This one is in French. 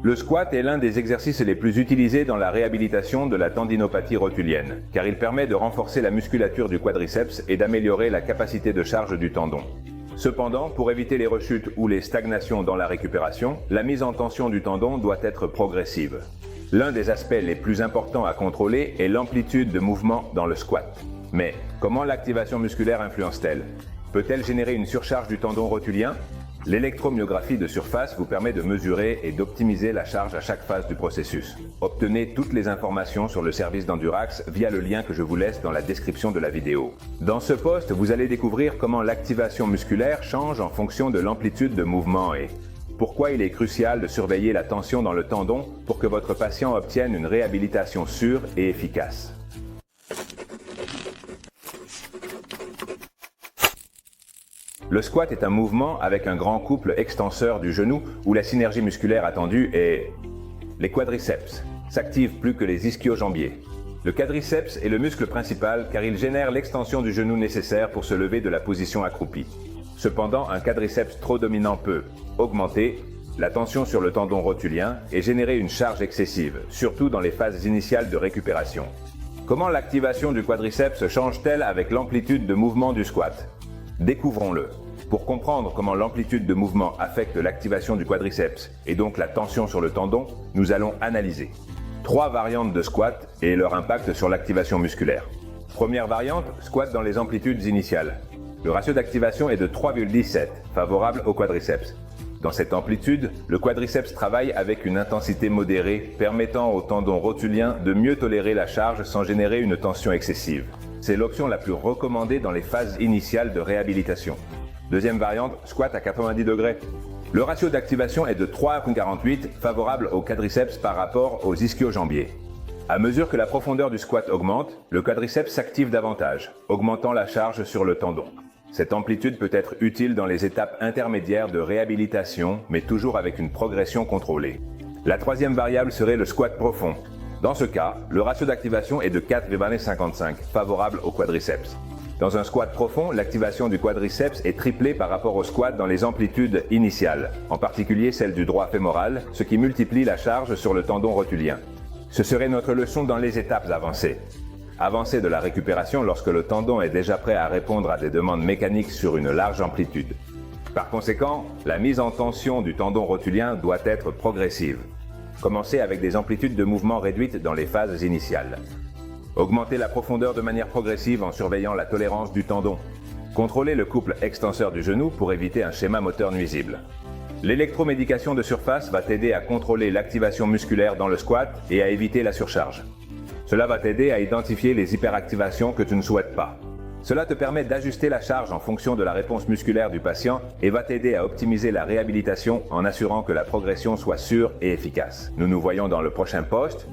Le squat est l'un des exercices les plus utilisés dans la réhabilitation de la tendinopathie rotulienne, car il permet de renforcer la musculature du quadriceps et d'améliorer la capacité de charge du tendon. Cependant, pour éviter les rechutes ou les stagnations dans la récupération, la mise en tension du tendon doit être progressive. L'un des aspects les plus importants à contrôler est l'amplitude de mouvement dans le squat. Mais comment l'activation musculaire influence-t-elle? Peut-elle générer une surcharge du tendon rotulien? L'électromyographie de surface vous permet de mesurer et d'optimiser la charge à chaque phase du processus. Obtenez toutes les informations sur le service d'Endurax via le lien que je vous laisse dans la description de la vidéo. Dans ce post, vous allez découvrir comment l'activation musculaire change en fonction de l'amplitude de mouvement et pourquoi il est crucial de surveiller la tension dans le tendon pour que votre patient obtienne une réhabilitation sûre et efficace. Le squat est un mouvement avec un grand couple extenseur du genou où la synergie musculaire attendue est... Les quadriceps s'activent plus que les ischio-jambiers. Le quadriceps est le muscle principal car il génère l'extension du genou nécessaire pour se lever de la position accroupie. Cependant, un quadriceps trop dominant peut augmenter la tension sur le tendon rotulien et générer une charge excessive, surtout dans les phases initiales de récupération. Comment l'activation du quadriceps change-t-elle avec l'amplitude de mouvement du squat? Découvrons-le. Pour comprendre comment l'amplitude de mouvement affecte l'activation du quadriceps et donc la tension sur le tendon, nous allons analyser 3 variantes de squat et leur impact sur l'activation musculaire. Première variante, squat dans les amplitudes initiales. Le ratio d'activation est de 3,17, favorable au quadriceps. Dans cette amplitude, le quadriceps travaille avec une intensité modérée, permettant au tendon rotulien de mieux tolérer la charge sans générer une tension excessive. C'est l'option la plus recommandée dans les phases initiales de réhabilitation. Deuxième variante, squat à 90 degrés. Le ratio d'activation est de 3,48, favorable au quadriceps par rapport aux ischio-jambiers. À mesure que la profondeur du squat augmente, le quadriceps s'active davantage, augmentant la charge sur le tendon. Cette amplitude peut être utile dans les étapes intermédiaires de réhabilitation, mais toujours avec une progression contrôlée. La troisième variable serait le squat profond. Dans ce cas, le ratio d'activation est de 4,55, favorable au quadriceps. Dans un squat profond, l'activation du quadriceps est triplée par rapport au squat dans les amplitudes initiales, en particulier celle du droit fémoral, ce qui multiplie la charge sur le tendon rotulien. Ce serait notre leçon dans les étapes avancées. Avancée de la récupération lorsque le tendon est déjà prêt à répondre à des demandes mécaniques sur une large amplitude. Par conséquent, la mise en tension du tendon rotulien doit être progressive. Commencez avec des amplitudes de mouvement réduites dans les phases initiales. Augmentez la profondeur de manière progressive en surveillant la tolérance du tendon. Contrôlez le couple extenseur du genou pour éviter un schéma moteur nuisible. L'électromédication de surface va t'aider à contrôler l'activation musculaire dans le squat et à éviter la surcharge. Cela va t'aider à identifier les hyperactivations que tu ne souhaites pas. Cela te permet d'ajuster la charge en fonction de la réponse musculaire du patient et va t'aider à optimiser la réhabilitation en assurant que la progression soit sûre et efficace. Nous nous voyons dans le prochain post.